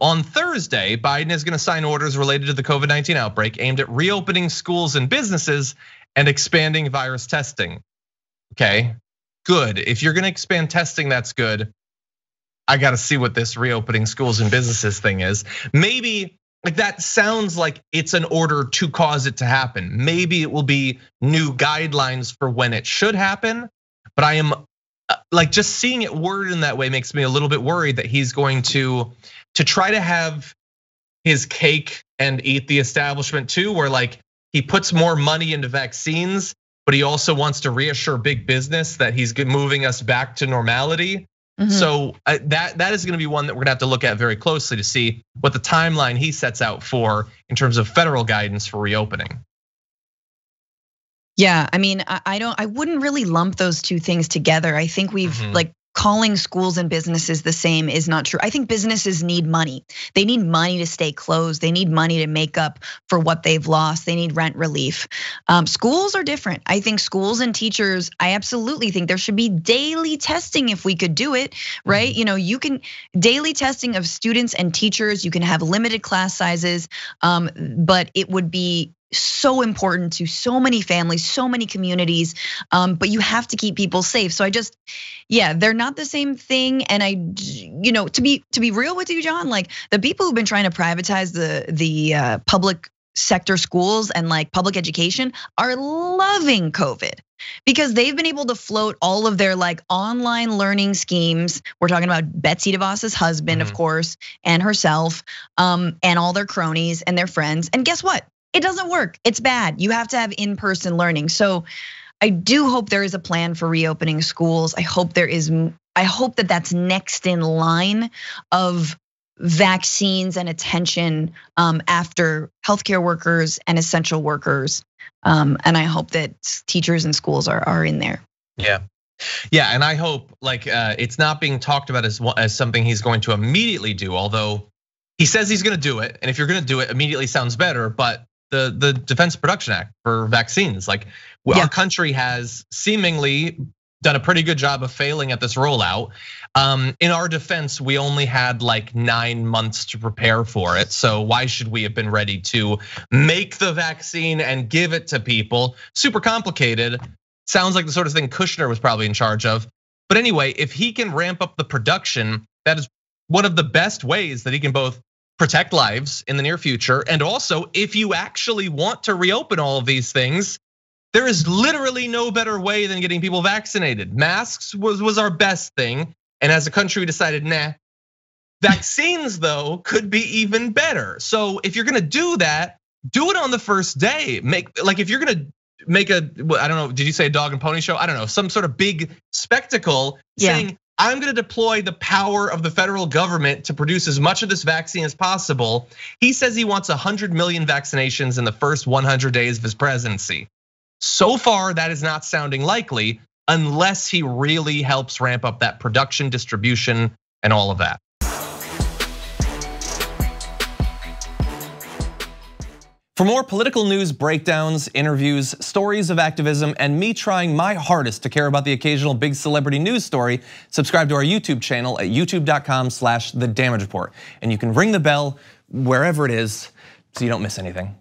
on Thursday, Biden is gonna sign orders related to the COVID-19 outbreak aimed at reopening schools and businesses and expanding virus testing. Okay, good. If you're gonna expand testing, that's good. I gotta see what this reopening schools and businesses thing is. Maybe like that sounds like it's an order to cause it to happen. Maybe it will be new guidelines for when it should happen, but I am like just seeing it worded in that way makes me a little bit worried that he's going to try to have his cake and eat the establishment too, where like he puts more money into vaccines, but he also wants to reassure big business that he's moving us back to normality. So that is gonna be one that we're gonna have to look at very closely to see what the timeline he sets out for in terms of federal guidance for reopening. Yeah, I mean, I wouldn't really lump those two things together. I think we've like calling schools and businesses the same is not true. I think businesses need money. They need money to stay closed. They need money to make up for what they've lost. They need rent relief. Schools are different. I think schools and teachers, I absolutely think there should be daily testing if we could do it, right? You can daily testing of students and teachers. You can have limited class sizes, but it would be so important to so many families, so many communities, but you have to keep people safe. So they're not the same thing. And to be real with you, John, like the people who've been trying to privatize the public sector schools and like public education are loving COVID because they've been able to float all of their like online learning schemes. We're talking about Betsy DeVos's husband, of course, and herself, and all their cronies and their friends. And guess what? It doesn't work. It's bad. You have to have in-person learning. So I do hope there is a plan for reopening schools. I hope that that's next in line of vaccines and attention after healthcare workers and essential workers. And I hope that teachers and schools are in there. Yeah, and I hope like it's not being talked about as something he's going to immediately do, although he says he's gonna do it. And if you're gonna do it, immediately sounds better, but the Defense Production Act for vaccines. Like our country has seemingly done a pretty good job of failing at this rollout. In our defense, we only had like 9 months to prepare for it. So why should we have been ready to make the vaccine and give it to people? Super complicated. Sounds like the sort of thing Kushner was probably in charge of. But anyway, if he can ramp up the production, that is one of the best ways that he can both protect lives in the near future. And also, if you actually want to reopen all of these things, there is literally no better way than getting people vaccinated. Masks was our best thing. And as a country, we decided, nah. Vaccines, though, could be even better. So if you're gonna do that, do it on the first day. If you're gonna make I don't know, did you say a dog and pony show? I don't know, some sort of big spectacle saying, I'm gonna deploy the power of the federal government to produce as much of this vaccine as possible. He says he wants 100 million vaccinations in the first 100 days of his presidency. So far, that is not sounding likely unless he really helps ramp up that production, distribution, and all of that. For more political news breakdowns, interviews, stories of activism, and me trying my hardest to care about the occasional big celebrity news story, subscribe to our YouTube channel at youtube.com/The Damage Report. And you can ring the bell wherever it is so you don't miss anything.